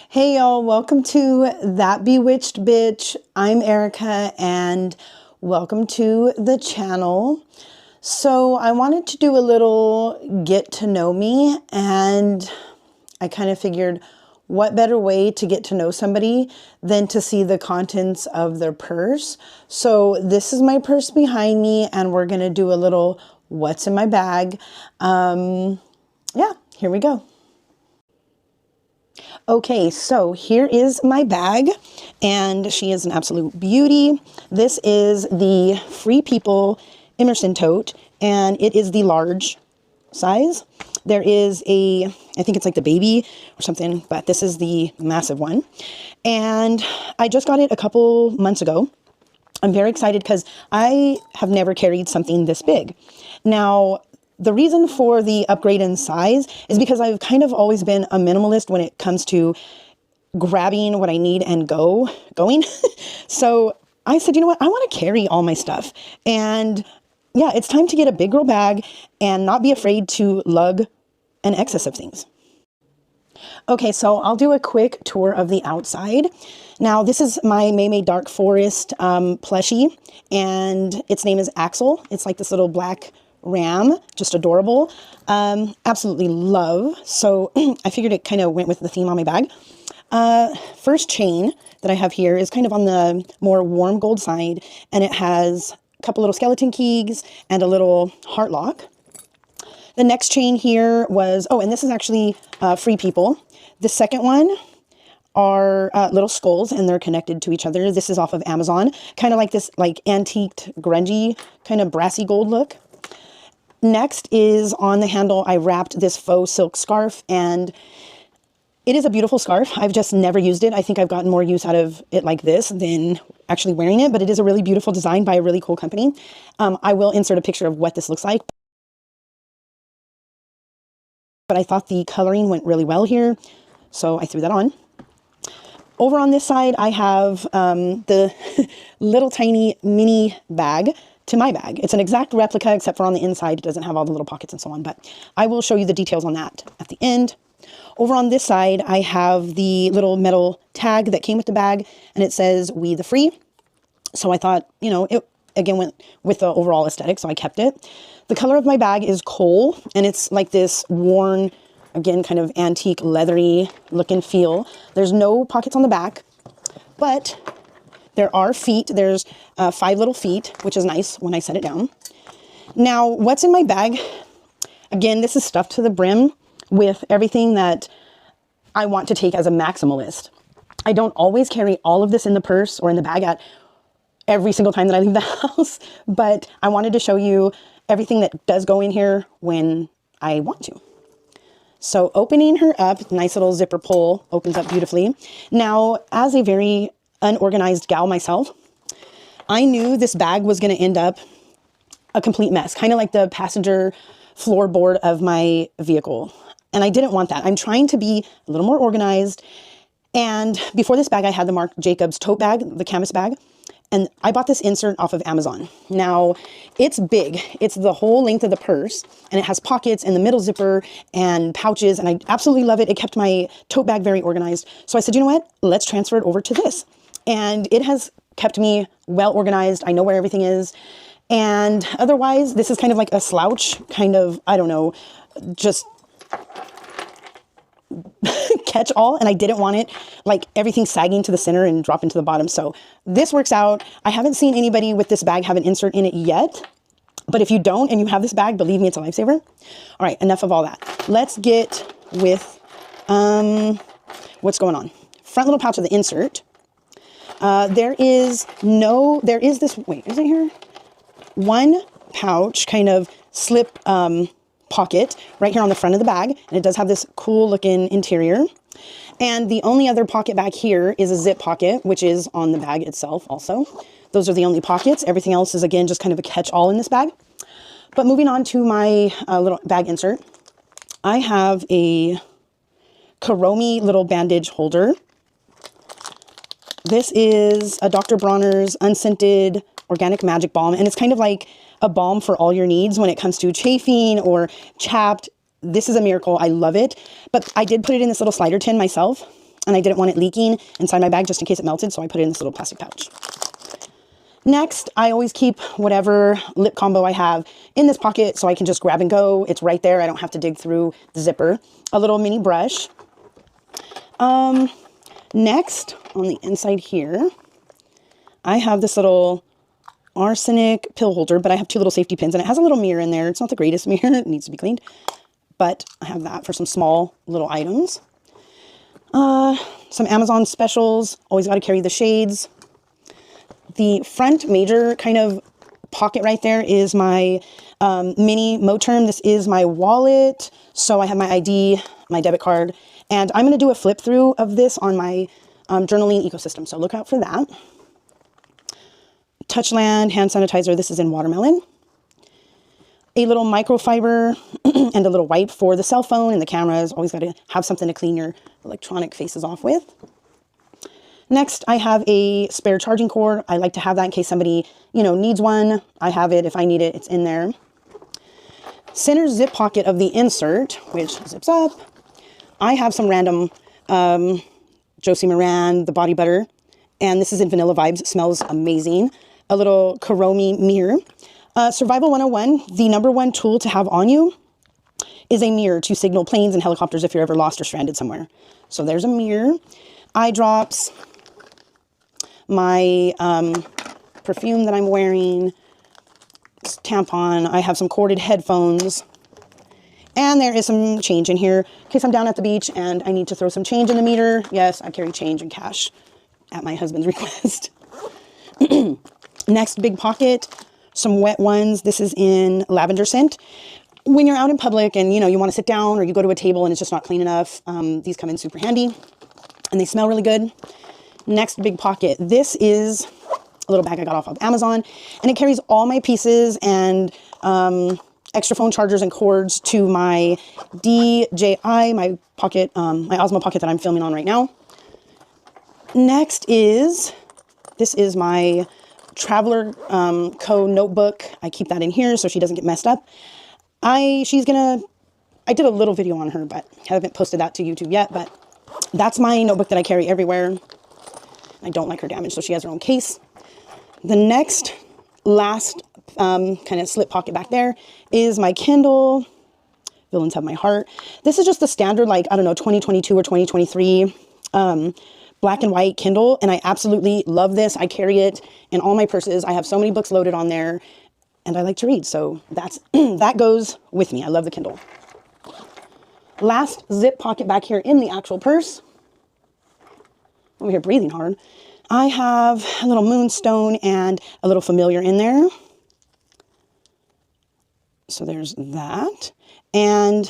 Hey y'all, welcome to That Bewitched Bitch. I'm Erica and welcome to the channel. So I wanted to do a little get to know me, and I kind of figured what better way to get to know somebody than to see the contents of their purse. So this is my purse behind me and we're going to do a little what's in my bag. Yeah, here we go. Okay, so here is my bag, and she is an absolute beauty. This is the Free People Emerson Tote, and it is the large size. There is I think it's like the baby or something, but this is the massive one. And I just got it a couple months ago. I'm very excited because I have never carried something this big. Now, the reason for the upgrade in size is because I've kind of always been a minimalist when it comes to grabbing what I need and going. So I said, you know what? I want to carry all my stuff. And yeah, it's time to get a big girl bag and not be afraid to lug an excess of things. Okay, so I'll do a quick tour of the outside. Now, this is my May Dark Forest plushie, and its name is Axel. It's like this little black ram, just adorable. Absolutely love. So I figured it kind of went with the theme on my bag. First chain that I have here is kind of on the more warm gold side, and it has a couple little skeleton keys and a little heart lock. The next chain here was, oh, and this is actually Free People. The second one are little skulls, and they're connected to each other. This is off of Amazon, kind of like this like antiqued, grungy, kind of brassy gold look. Next is on the handle, I wrapped this faux silk scarf, and it is a beautiful scarf. I've just never used it. I think I've gotten more use out of it like this than actually wearing it, but it is a really beautiful design by a really cool company. I will insert a picture of what this looks like. But I thought the coloring went really well here, so I threw that on. Over on this side, I have the little tiny mini bag to my bag. It's an exact replica, except for on the inside, it doesn't have all the little pockets and so on, but I will show you the details on that at the end. Over on this side, I have the little metal tag that came with the bag, and it says, "We the Free." So I thought, you know, it again went with the overall aesthetic, so I kept it. The color of my bag is coal, and it's like this worn, again, kind of antique, leathery look and feel. There's no pockets on the back, but there are feet. There's 5 little feet, which is nice when I set it down. Now, what's in my bag? Again, this is stuffed to the brim with everything that I want to take as a maximalist. I don't always carry all of this in the purse or in the bag at every single time that I leave the house, but I wanted to show you everything that does go in here when I want to. So opening her up, nice little zipper pull, opens up beautifully. Now, as a very unorganized gal myself, I knew this bag was going to end up a complete mess, kind of like the passenger floorboard of my vehicle. And I didn't want that. I'm trying to be a little more organized. And before this bag, I had the Marc Jacobs tote bag, the canvas bag. And I bought this insert off of Amazon. Now, it's big. It's the whole length of the purse, and it has pockets and the middle zipper and pouches, and I absolutely love it. It kept my tote bag very organized. So I said, you know what? Let's transfer it over to this. And it has kept me well organized. I know where everything is. And otherwise, this is kind of like a slouch, kind of, I don't know, just catch all, and I didn't want it like everything sagging to the center and drop into the bottom. So this works out. I haven't seen anybody with this bag have an insert in it yet, but if you don't and you have this bag, believe me, it's a lifesaver. All right, enough of all that. Let's get with what's going on. Front little pouch of the insert. There is this, wait, is it here? One pouch kind of slip pocket right here on the front of the bag, and it does have this cool looking interior. And the only other pocket back here is a zip pocket, which is on the bag itself also. Those are the only pockets. Everything else is, again, just kind of a catch-all in this bag. But moving on to my little bag insert, I have a Kuromi little bandage holder. This is a Dr. Bronner's unscented organic magic balm, and it's kind of like a balm for all your needs when it comes to chafing or chapped. This is a miracle. I love it. But I did put it in this little slider tin myself. and I didn't want it leaking inside my bag just in case it melted, so I put it in this little plastic pouch. Next, I always keep whatever lip combo I have in this pocket so I can just grab and go. It's right there. I don't have to dig through the zipper. A little mini brush. Next, on the inside here, I have this little arsenic pill holder, but I have 2 little safety pins, and it has a little mirror in there. It's not the greatest mirror. It needs to be cleaned, but I have that for some small little items. Some Amazon specials. Always got to carry the shades. The front major kind of pocket right there is my mini Moterm. This is my wallet. So I have my ID, my debit card, and I'm going to do a flip through of this on my journaling ecosystem. So look out for that. Touchland hand sanitizer. This is in watermelon. A little microfiber and a little wipe for the cell phone and the cameras. Always got to have something to clean your electronic faces off with. Next, I have a spare charging cord. I like to have that in case somebody, needs one. I have it. If I need it, it's in there. Center zip pocket of the insert, which zips up. I have some random Josie Moran, the body butter. And this is in Vanilla Vibes. It smells amazing. A little Kuromi mirror. Survival 101, the #1 tool to have on you is a mirror to signal planes and helicopters if you're ever lost or stranded somewhere. So there's a mirror. Eye drops. My perfume that I'm wearing, tampon. I have some corded headphones, and there is some change in here in case I'm down at the beach and I need to throw some change in the meter. Yes, I carry change and cash at my husband's request. Next big pocket, some wet ones. This is in lavender scent. When you're out in public and you want to sit down or you go to a table and it's just not clean enough, these come in super handy and they smell really good. Next big pocket. This is a little bag I got off of Amazon, and it carries all my pieces and extra phone chargers and cords to my DJI, my pocket, my Osmo Pocket that I'm filming on right now. Next is, this is my Traveler Co notebook. I keep that in here so she doesn't get messed up. I did a little video on her, but haven't posted that to YouTube yet, but that's my notebook that I carry everywhere. I don't like her damaged, so she has her own case. The next, last kind of slip pocket back there is my Kindle. Villains Have My Heart. This is just the standard, 2022 or 2023 black and white Kindle, and I absolutely love this. I carry it in all my purses. I have so many books loaded on there, and I like to read, so that goes with me. I love the Kindle. Last zip pocket back here in the actual purse. Over here breathing hard. I have a little moonstone and a little familiar in there. So there's that. And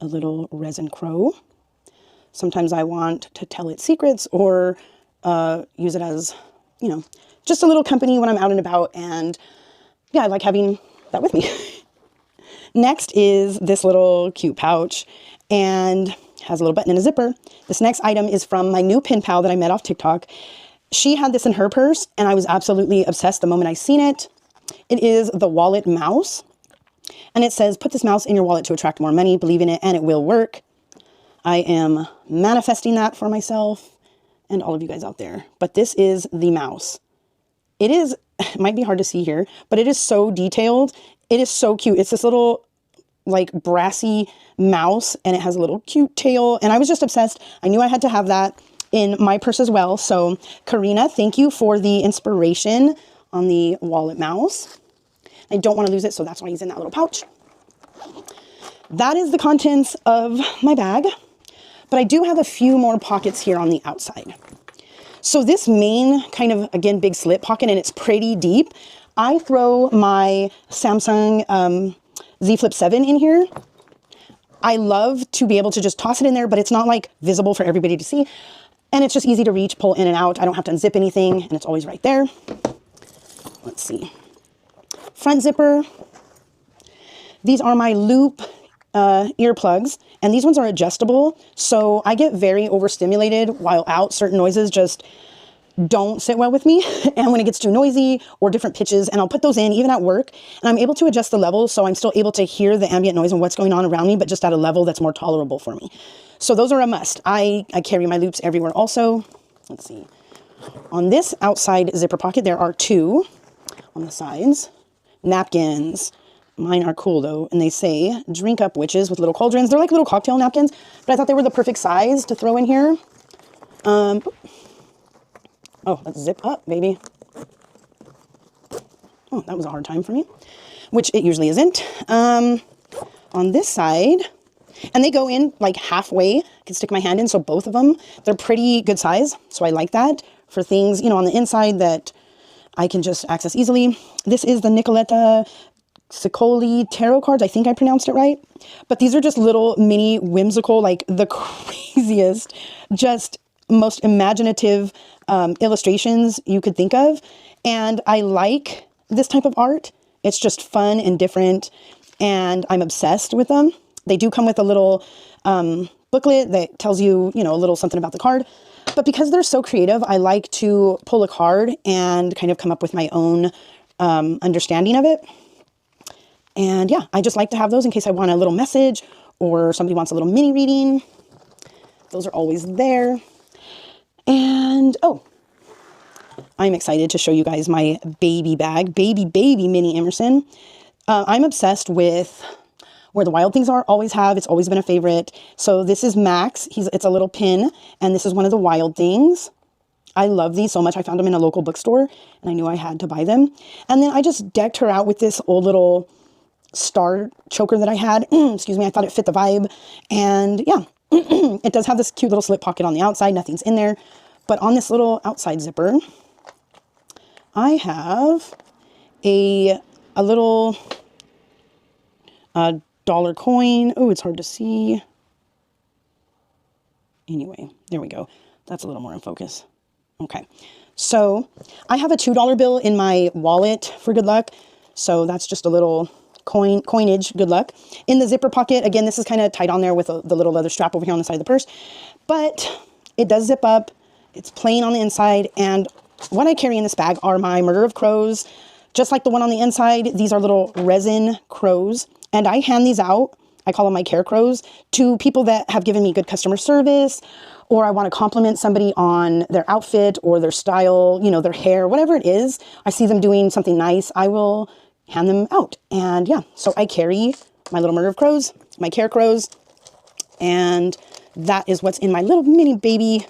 a little resin crow. Sometimes I want to tell it secrets or use it as, just a little company when I'm out and about. And yeah, I like having that with me. Next is this little cute pouch and has a little button and a zipper. This next item is from my new pen pal that I met off TikTok. She had this in her purse and I was absolutely obsessed the moment I seen it. It is the wallet mouse. And it says, put this mouse in your wallet to attract more money, believe in it, and it will work. I am manifesting that for myself and all of you guys out there. But this is the mouse. It might be hard to see here, but it is so detailed. It is so cute. It's this little brassy mouse, and it has a little cute tail, and I was just obsessed. I knew I had to have that in my purse as well. So Karina, thank you for the inspiration on the wallet mouse. I don't want to lose it, so that's why he's in that little pouch. That is the contents of my bag, but I do have a few more pockets here on the outside. So this main kind of, again, big slip pocket, and it's pretty deep. I throw my Samsung Z Flip 7 in here. I love to be able to just toss it in there, but it's not visible for everybody to see. And it's just easy to reach, pull in and out. I don't have to unzip anything, and it's always right there. Let's see. Front zipper. These are my loop earplugs, and these ones are adjustable. So I get very overstimulated while out. Certain noises just don't sit well with me and when it gets too noisy or different pitches, and I'll put those in even at work, and I'm able to adjust the level so I'm still able to hear the ambient noise and what's going on around me, but just at a level that's more tolerable for me. So those are a must. I carry my loops everywhere also. Let's see. On this outside zipper pocket, there are 2 on the sides. Napkins. Mine are cool though, and they say drink up witches with little cauldrons. They're like little cocktail napkins, but I thought they were the perfect size to throw in here. Oh, let's zip up, baby. Oh, that was a hard time for me, which it usually isn't. On this side, and they go in like halfway. I can stick my hand in, so both of them, they're pretty good size. So I like that for things, you know, on the inside that I can just access easily. This is the Nicoletta Sicoli tarot cards. I think I pronounced it right. But these are just little mini whimsical, like the craziest, just most imaginative illustrations you could think of. And I like this type of art. It's just fun and different, and I'm obsessed with them. They do come with a little booklet that tells you, you know, a little something about the card. But because they're so creative, I like to pull a card and kind of come up with my own understanding of it. And yeah, I just like to have those in case I want a little message or somebody wants a little mini reading. Those are always there. And oh, I'm excited to show you guys my baby bag, baby mini Emerson. I'm obsessed with Where the Wild Things Are, always have. It's always been a favorite. So this is Max. It's a little pin, and this is one of the Wild Things. I love these so much. I found them in a local bookstore, and I knew I had to buy them. And then I just decked her out with this old little star choker that I had. Excuse me. I thought it fit the vibe. And yeah, it does have this cute little slip pocket on the outside. Nothing's in there. But on this little outside zipper, I have a little dollar coin. Oh, it's hard to see. Anyway, there we go. That's a little more in focus. Okay. So I have a $2 bill in my wallet for good luck. So that's just a little coinage, good luck. In the zipper pocket, again, this is kind of tight on there with the little leather strap over here on the side of the purse, but it does zip up. It's plain on the inside, and what I carry in this bag are my murder of crows, just like the one on the inside. These are little resin crows, and I hand these out, I call them my care crows, to people that have given me good customer service, or I want to compliment somebody on their outfit or their style, you know, their hair, whatever it is. I see them doing something nice, I will hand them out. And yeah, so I carry my little murder of crows, my care crows, and that is what's in my little mini baby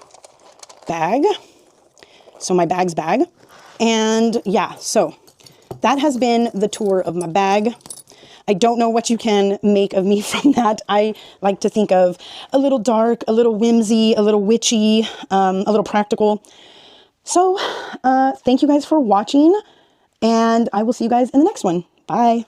bag. So my bag's bag. And yeah, so that has been the tour of my bag. I don't know what you can make of me from that. I like to think of a little dark, a little whimsy, a little witchy, a little practical. So thank you guys for watching, and I will see you guys in the next one. Bye.